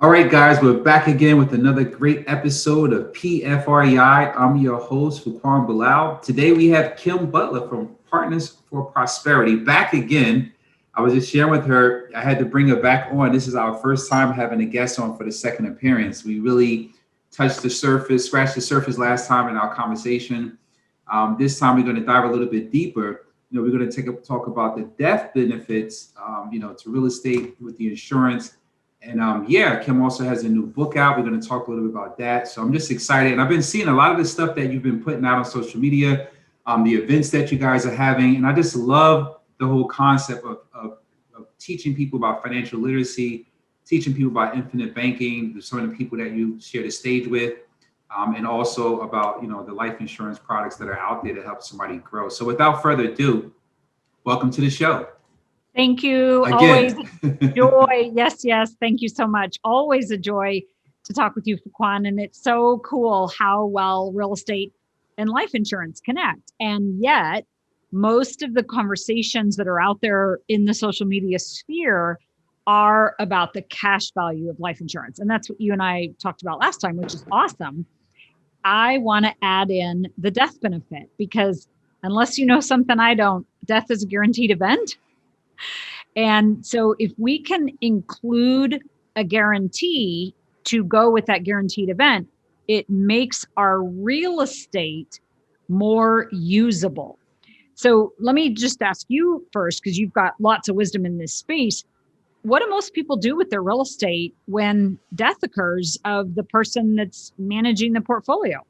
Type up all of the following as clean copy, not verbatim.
All right, guys, we're back again with another great episode of PFREI. I'm your host, Fuquan Bilal. Today we have Kim Butler from Partners for Prosperity back again. I was just sharing with her, I had to bring her back on. This is our first time having a guest on for the second appearance. We really touched the surface, scratched the surface last time in our conversation. This time we're going to dive a little bit deeper. We're going to talk about the death benefits, to real estate with the insurance. And Kim also has a new book out. We're going to talk a little bit about that. So I'm just excited. And I've been seeing a lot of the stuff that you've been putting out on social media, the events that you guys are having. And I just love the whole concept of teaching people about financial literacy, teaching people about infinite banking, some of the people that you share the stage with, and also about, the life insurance products that are out there to help somebody grow. So without further ado, welcome to the show. Thank you. Again. Always a joy. Yes. Thank you so much. Always a joy to talk with you, Fuquan. And it's so cool how well real estate and life insurance connect. And yet, most of the conversations that are out there in the social media sphere are about the cash value of life insurance. And that's what you and I talked about last time, which is awesome. I want to add in the death benefit because unless you know something I don't, death is a guaranteed event. And so if we can include a guarantee to go with that guaranteed event, it makes our real estate more usable. So let me just ask you first, because you've got lots of wisdom in this space. What do most people do with their real estate when death occurs of the person that's managing the portfolio?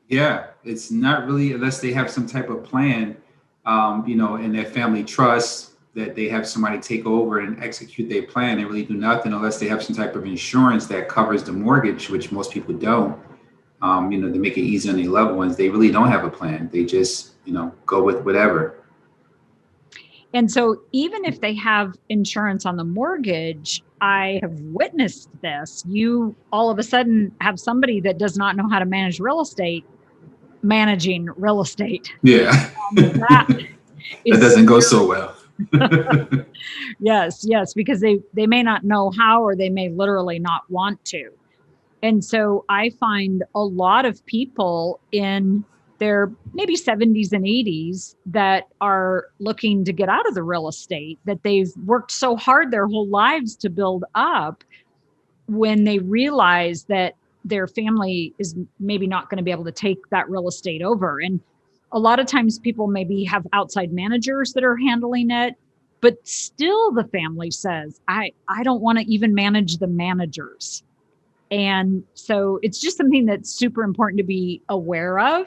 Yeah, it's not really unless they have some type of plan, in their family trust that they have somebody take over and execute their plan. They really do nothing unless they have some type of insurance that covers the mortgage, which most people don't. To make it easy on their loved ones, they really don't have a plan. They just, go with whatever. And so even if they have insurance on the mortgage, I have witnessed this. You all of a sudden have somebody that does not know how to manage real estate, managing real estate. Yeah. That doesn't go so well. Yes, because they may not know how, or they may literally not want to. And so I find a lot of people in their maybe 70s and 80s that are looking to get out of the real estate that they've worked so hard their whole lives to build up, when they realize that their family is maybe not going to be able to take that real estate over. And a lot of times people maybe have outside managers that are handling it, but still the family says, I don't want to even manage the managers. And so it's just something that's super important to be aware of.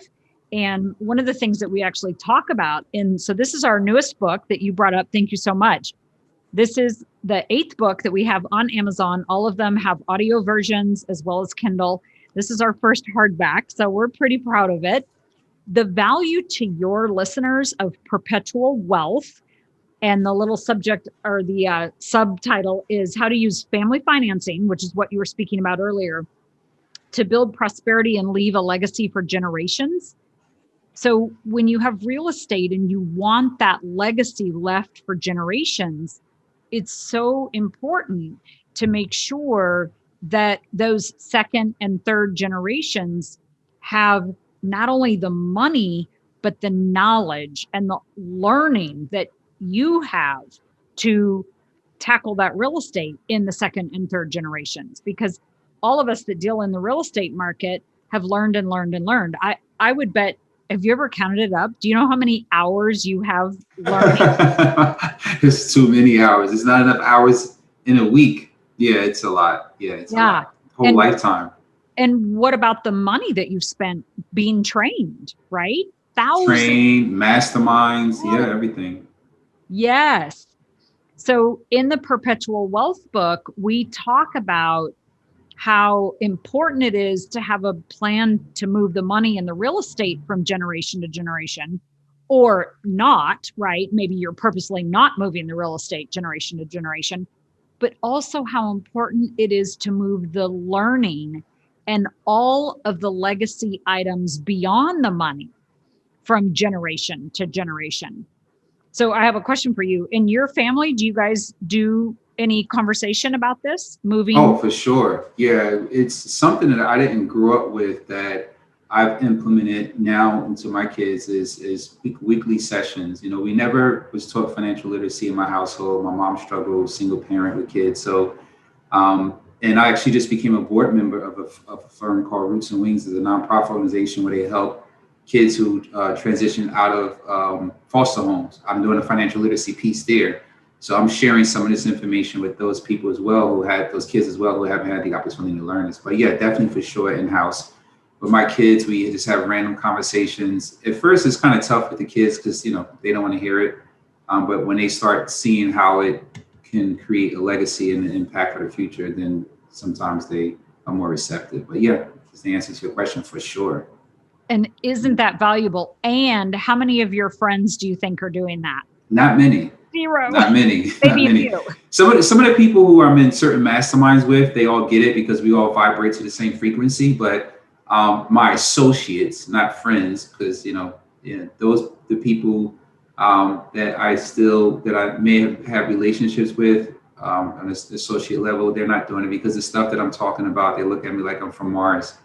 And one of the things that we actually talk about, and so this is our newest book that you brought up. Thank you so much. This is the 8th book that we have on Amazon. All of them have audio versions as well as Kindle. This is our first hardback, so we're pretty proud of it. The value to your listeners of perpetual wealth. And the little subject or the subtitle is how to use family financing, which is what you were speaking about earlier, to build prosperity and leave a legacy for generations. So when you have real estate and you want that legacy left for generations, it's so important to make sure that those second and third generations have not only the money, but the knowledge and the learning that you have to tackle that real estate in the second and third generations. Because all of us that deal in the real estate market have learned and learned and learned. I would bet, have you ever counted it up? Do you know how many hours you have learning? It's too many hours. It's not enough hours in a week. Yeah, it's a lot. Yeah, it's a lot. Whole lifetime. And what about the money that you've spent being trained, right? Thousands. Trained, masterminds, everything. Yes. So in the Perpetual Wealth book, we talk about how important it is to have a plan to move the money in the real estate from generation to generation, or not, right? Maybe you're purposely not moving the real estate generation to generation, but also how important it is to move the learning and all of the legacy items beyond the money from generation to generation. So I have a question for you. In your family, do you guys do any conversation about this moving? Oh, for sure. Yeah, it's something that I didn't grow up with that I've implemented now into my kids is weekly sessions. You know, we never was taught financial literacy in my household. My mom struggled, single parent with kids. So, and I actually just became a board member of a firm called Roots and Wings. It's a nonprofit organization where they help kids who transition out of foster homes. I'm doing a financial literacy piece there. So I'm sharing some of this information with those people as well who had those kids as well who haven't had the opportunity to learn this. But yeah, definitely for sure in house. With my kids, we just have random conversations. At first, it's kind of tough with the kids because they don't want to hear it. But when they start seeing how it can create a legacy and an impact for the future, then sometimes they are more receptive. But yeah, just the answer to your question, for sure. And isn't that valuable? And how many of your friends do you think are doing that? Not many. Zero. Not many. Not Maybe a many. few. Some of the people who I'm in certain masterminds with, they all get it because we all vibrate to the same frequency. But my associates, not friends, because those the people that I may have relationships with on an associate level, they're not doing it because the stuff that I'm talking about, they look at me like I'm from Mars.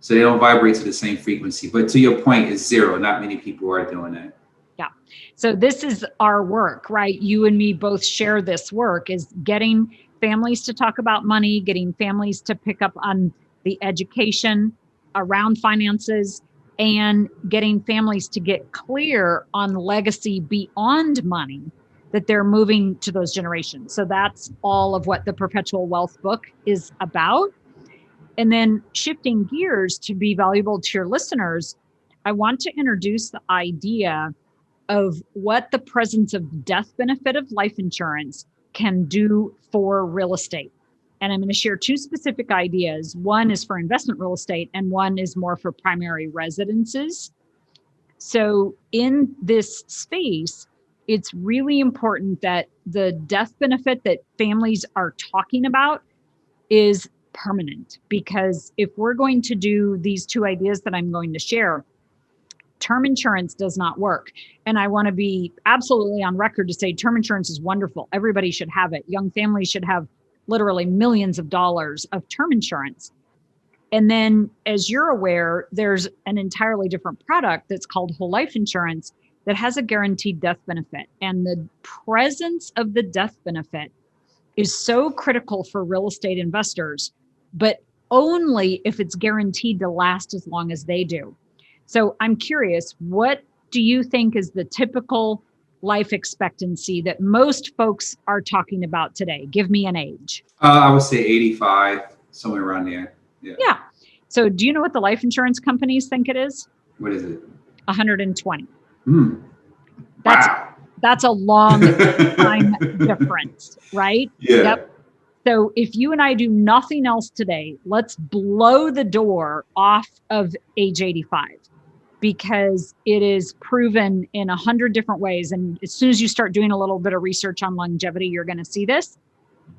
So they don't vibrate to the same frequency. But to your point, it's zero. Not many people are doing that. Yeah. So this is our work, right? You and me both share this work, is getting families to talk about money, getting families to pick up on the education around finances, and getting families to get clear on legacy beyond money that they're moving to those generations. So that's all of what the Perpetual Wealth book is about. And then shifting gears to be valuable to your listeners, I want to introduce the idea of what the presence of death benefit of life insurance can do for real estate. And I'm going to share two specific ideas. One is for investment real estate, and one is more for primary residences. So in this space, it's really important that the death benefit that families are talking about is permanent, because if we're going to do these two ideas that I'm going to share, term insurance does not work. And I want to be absolutely on record to say term insurance is wonderful. Everybody should have it. Young families should have literally millions of dollars of term insurance. And then, as you're aware, there's an entirely different product that's called whole life insurance that has a guaranteed death benefit. And the presence of the death benefit is so critical for real estate investors, but only if it's guaranteed to last as long as they do. So I'm curious, what do you think is the typical life expectancy that most folks are talking about today? Give me an age. I would say 85, somewhere around there. Yeah. So do you know what the life insurance companies think it is? What is it? 120. Wow. That's a long time difference, right? Yeah. Yep. So if you and I do nothing else today, let's blow the door off of age 85, because it is proven in 100 different ways. And as soon as you start doing a little bit of research on longevity, you're going to see this.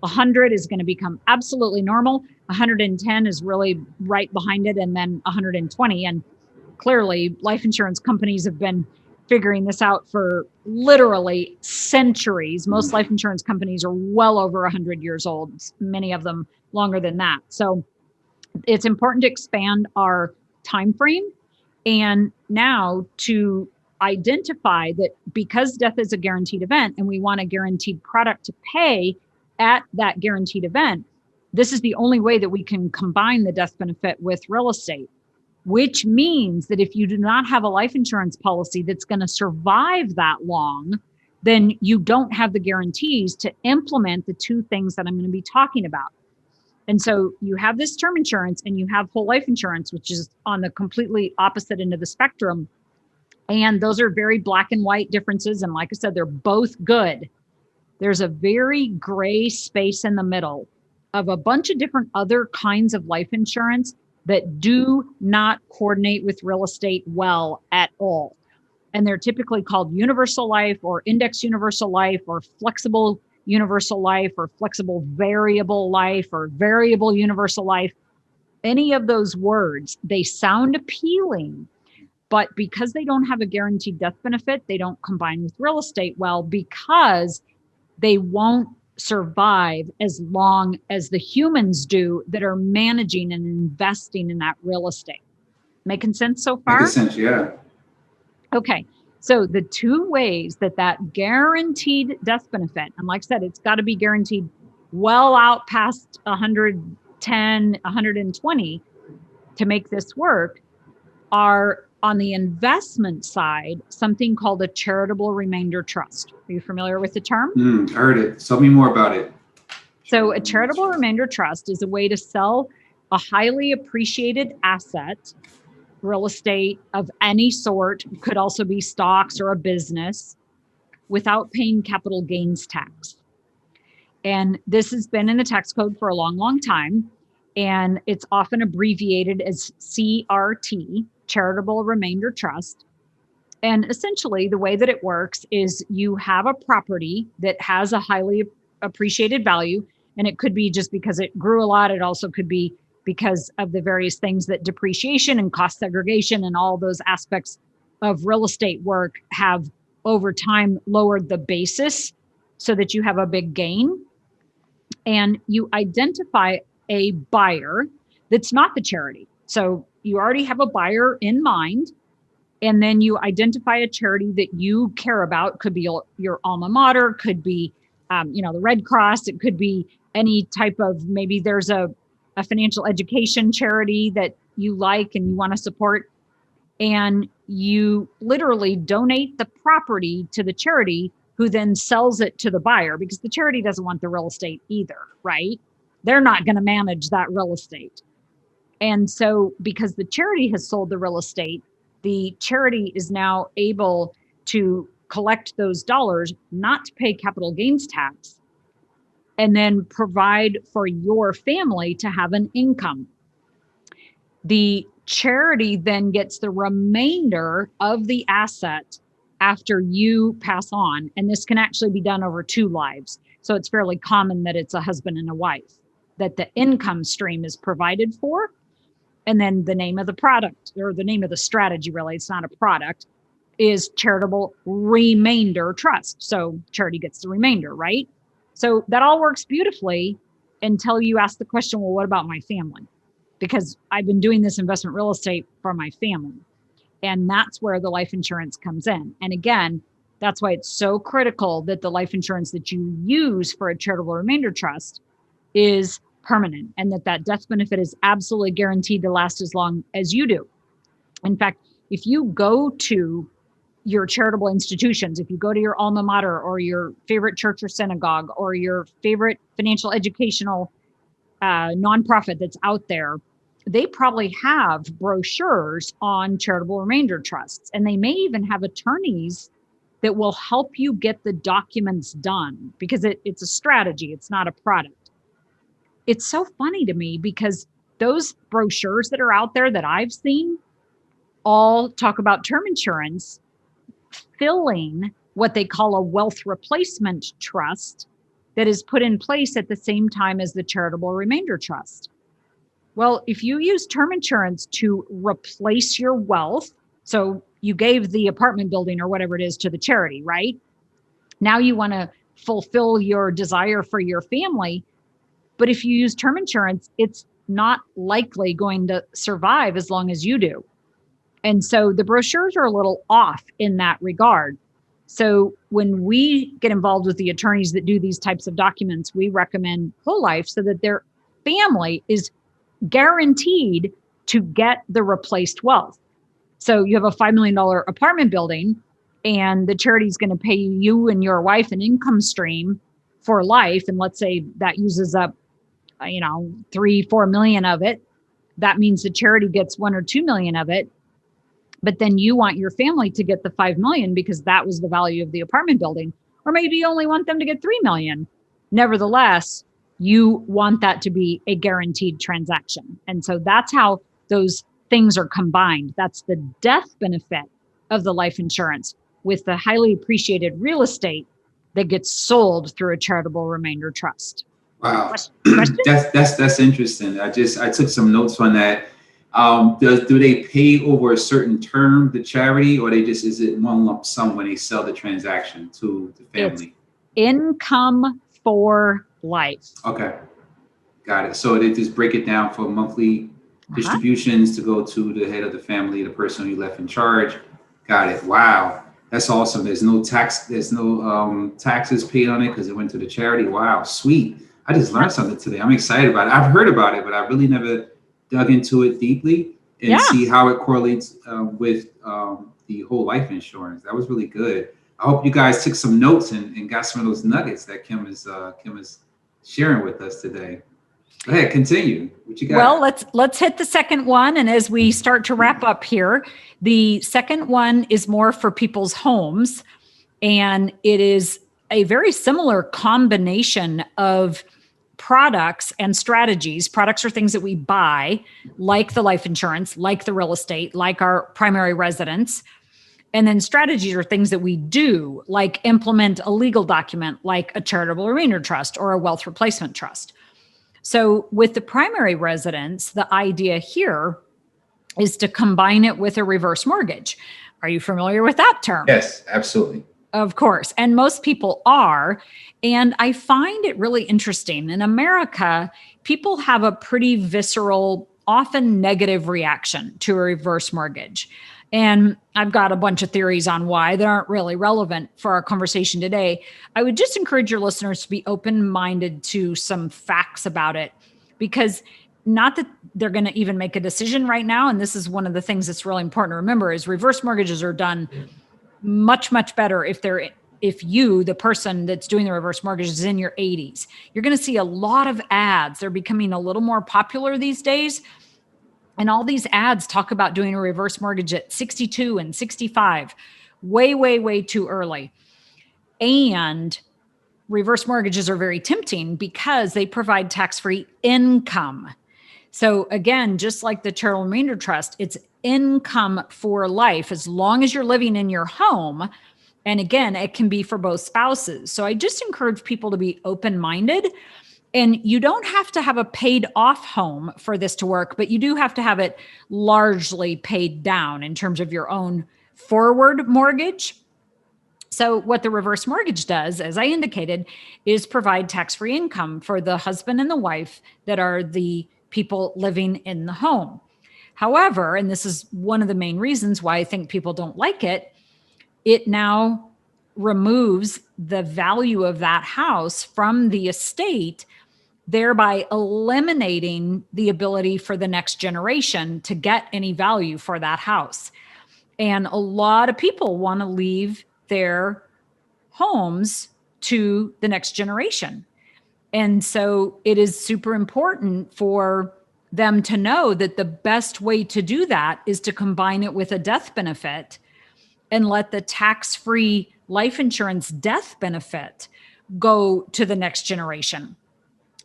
100 is going to become absolutely normal. 110 is really right behind it, and then 120. And clearly, life insurance companies have been figuring this out for literally centuries. Most life insurance companies are well over 100 years old, many of them longer than that. So it's important to expand our time frame, and now to identify that because death is a guaranteed event and we want a guaranteed product to pay at that guaranteed event, this is the only way that we can combine the death benefit with real estate. Which means that if you do not have a life insurance policy that's going to survive that long, then you don't have the guarantees to implement the two things that I'm going to be talking about. And so you have this term insurance and you have whole life insurance, which is on the completely opposite end of the spectrum. And those are very black and white differences. And like I said, they're both good. There's a very gray space in the middle of a bunch of different other kinds of life insurance that do not coordinate with real estate well at all. And they're typically called universal life or index universal life or flexible universal life or flexible variable life or variable universal life. Any of those words, they sound appealing, but because they don't have a guaranteed death benefit, they don't combine with real estate well, because they won't survive as long as the humans do that are managing and investing in that real estate. Making sense so far? Making sense, yeah. Okay. So the two ways that guaranteed death benefit, and like I said, it's got to be guaranteed well out past 110, 120 to make this work, are on the investment side, something called a charitable remainder trust. Are you familiar with the term? I heard it. Tell me more about it. So a charitable remainder trust is a way to sell a highly appreciated asset, real estate of any sort, could also be stocks or a business, without paying capital gains tax. And this has been in the tax code for a long, long time. And it's often abbreviated as CRT, Charitable Remainder Trust. And essentially, the way that it works is you have a property that has a highly appreciated value. And it could be just because it grew a lot. It also could be because of the various things that depreciation and cost segregation and all those aspects of real estate work have over time lowered the basis so that you have a big gain. And you identify a buyer that's not the charity. So you already have a buyer in mind. And then you identify a charity that you care about. Could be your alma mater, could be the Red Cross. It could be any type of, maybe there's a financial education charity that you like and you want to support. And you literally donate the property to the charity, who then sells it to the buyer, because the charity doesn't want the real estate either, right? They're not going to manage that real estate. And so because the charity has sold the real estate, the charity is now able to collect those dollars, not to pay capital gains tax, and then provide for your family to have an income. The charity then gets the remainder of the asset after you pass on. And this can actually be done over 2 lives. So it's fairly common that it's a husband and a wife, that the income stream is provided for. And then the name of the product, or the name of the strategy, really, it's not a product, is Charitable Remainder Trust. So charity gets the remainder, right? So that all works beautifully until you ask the question, well, what about my family? Because I've been doing this investment real estate for my family. And that's where the life insurance comes in. And again, that's why it's so critical that the life insurance that you use for a charitable remainder trust is permanent, and that death benefit is absolutely guaranteed to last as long as you do. In fact, if you go to your charitable institutions, if you go to your alma mater or your favorite church or synagogue or your favorite financial educational nonprofit that's out there, they probably have brochures on charitable remainder trusts, and they may even have attorneys that will help you get the documents done, because it's a strategy, it's not a product. It's so funny to me because those brochures that are out there that I've seen all talk about term insurance filling what they call a wealth replacement trust that is put in place at the same time as the charitable remainder trust. Well, if you use term insurance to replace your wealth, so you gave the apartment building or whatever it is to the charity, right? Now you want to fulfill your desire for your family. But if you use term insurance, it's not likely going to survive as long as you do. And so the brochures are a little off in that regard. So when we get involved with the attorneys that do these types of documents, we recommend whole life so that their family is guaranteed to get the replaced wealth. So you have a $5 million apartment building, and the charity is going to pay you and your wife an income stream for life. And let's say that uses up 3-4 million of it. That means the charity gets 1 or 2 million of it. But then you want your family to get the 5 million because that was the value of the apartment building. Or maybe you only want them to get 3 million. Nevertheless, you want that to be a guaranteed transaction. And so that's how those things are combined. That's the death benefit of the life insurance with the highly appreciated real estate that gets sold through a charitable remainder trust. Wow, that's interesting. I took some notes on that. Do they pay over a certain term, the charity, or is it one lump sum when they sell the transaction to the family? It's income for life. Okay. Got it. So they just break it down for monthly distributions to go to the head of the family, the person you left in charge. Got it. Wow. That's awesome. There's no tax. There's no taxes paid on it because it went to the charity. Wow. Sweet. I just learned something today. I'm excited about it. I've heard about it, but I really never dug into it deeply and see how it correlates with the whole life insurance. That was really good. I hope you guys took some notes and got some of those nuggets that Kim is sharing with us today. Go ahead, continue. What you got? Well, let's hit the second one. And as we start to wrap up here, the second one is more for people's homes. And it is a very similar combination of products and strategies. Products are things that we buy, like the life insurance, like the real estate, like our primary residence. And then strategies are things that we do, like implement a legal document, like a charitable remainder trust or a wealth replacement trust. So with the primary residence, the idea here is to combine it with a reverse mortgage. Are you familiar with that term? Yes, absolutely. Of course. And most people are. And I find it really interesting. In America, people have a pretty visceral, often negative reaction to a reverse mortgage. And I've got a bunch of theories on why that aren't really relevant for our conversation today. I would just encourage your listeners to be open-minded to some facts about it, because not that they're going to even make a decision right now. And this is one of the things that's really important to remember is reverse mortgages are done much, much better if you, the person that's doing the reverse mortgage, is in your 80s. You're going to see a lot of ads. They're becoming a little more popular these days. And all these ads talk about doing a reverse mortgage at 62 and 65, way, way, way too early. And reverse mortgages are very tempting because they provide tax-free income. So again, just like the charitable remainder trust, it's income for life as long as you're living in your home. And again, it can be for both spouses. So I just encourage people to be open-minded. And you don't have to have a paid off home for this to work, but you do have to have it largely paid down in terms of your own forward mortgage. So what the reverse mortgage does, as I indicated, is provide tax-free income for the husband and the wife that are the people living in the home. However, and this is one of the main reasons why I think people don't like it, it now removes the value of that house from the estate, thereby eliminating the ability for the next generation to get any value for that house. And a lot of people want to leave their homes to the next generation. And so it is super important for them to know that the best way to do that is to combine it with a death benefit and let the tax-free life insurance death benefit go to the next generation.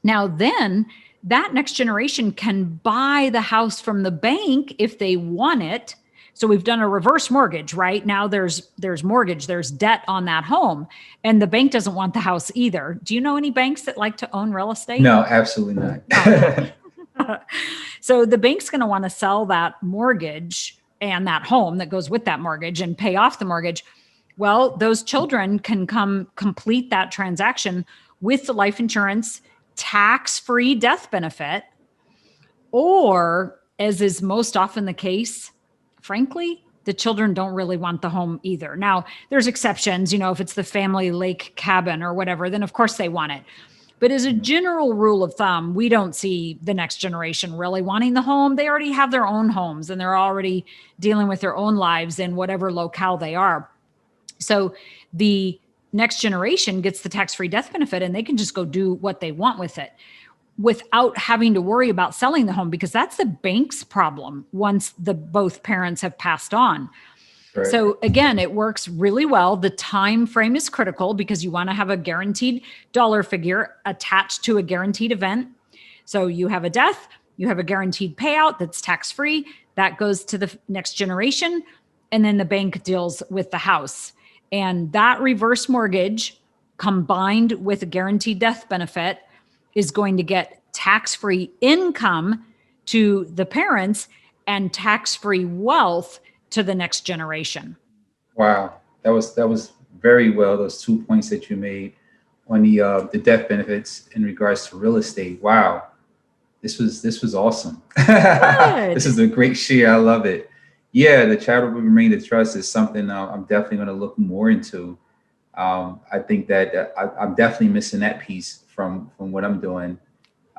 Now, then that next generation can buy the house from the bank if they want it. So we've done a reverse mortgage, right? Now there's mortgage, there's debt on that home, and the bank doesn't want the house either. Do you know any banks that like to own real estate? No, absolutely not. So the bank's going to want to sell that mortgage and that home that goes with that mortgage and pay off the mortgage. Well, those children can come complete that transaction with the life insurance tax-free death benefit, or, as is most often the case, frankly, the children don't really want the home either. Now, there's exceptions, if it's the family lake cabin or whatever, then of course they want it. But as a general rule of thumb, we don't see the next generation really wanting the home. They already have their own homes and they're already dealing with their own lives in whatever locale they are. So the next generation gets the tax-free death benefit and they can just go do what they want with it without having to worry about selling the home, because that's the bank's problem once both parents have passed on. Right. So again, it works really well. The time frame is critical because you want to have a guaranteed dollar figure attached to a guaranteed event. So you have a death, you have a guaranteed payout that's tax-free, that goes to the next generation, and then the bank deals with the house. And that reverse mortgage combined with a guaranteed death benefit is going to get tax-free income to the parents and tax-free wealth to the next generation. Wow. That was very well, those 2 points that you made. on the death benefits in regards to real estate. Wow, this was awesome. This is a great share. I love it. Yeah, the charitable remainder trust is something I'm definitely going to look more into. I think that I'm definitely missing that piece from what I'm doing.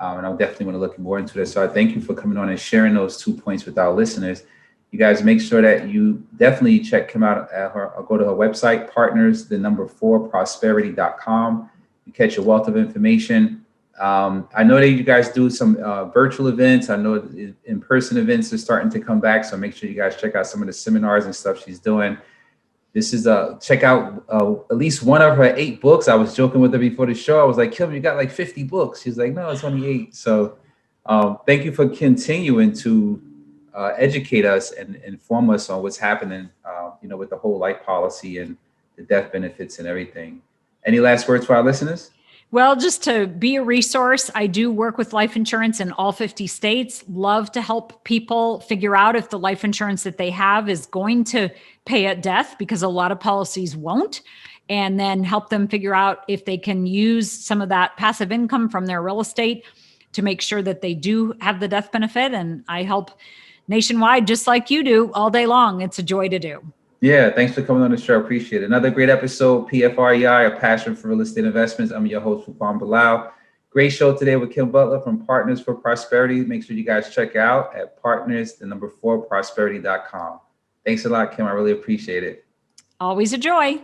And I'm definitely going to look more into this. So I thank you for coming on and sharing those 2 points with our listeners. You guys make sure that you definitely check Kim out at her, or go to her website, partners4prosperity.com. You catch a wealth of information. I know that you guys do some virtual events. I know in-person events are starting to come back. So make sure you guys check out some of the seminars and stuff she's doing. This is check out at least one of her 8 books. I was joking with her before the show. I was like, Kim, you got like 50 books. She's like, no, it's only 8. So thank you for continuing to educate us and inform us on what's happening, with the whole life policy and the death benefits and everything. Any last words for our listeners? Well, just to be a resource, I do work with life insurance in all 50 states. Love to help people figure out if the life insurance that they have is going to pay at death, because a lot of policies won't, and then help them figure out if they can use some of that passive income from their real estate to make sure that they do have the death benefit. And I help nationwide, just like you do, all day long. It's a joy to do. Yeah, thanks for coming on the show. Appreciate it. Another great episode, PFREI, a passion for real estate investments. I'm your host, Juan Bilal. Great show today with Kim Butler from Partners for Prosperity. Make sure you guys check out at partners4prosperity.com. Thanks a lot, Kim. I really appreciate it. Always a joy.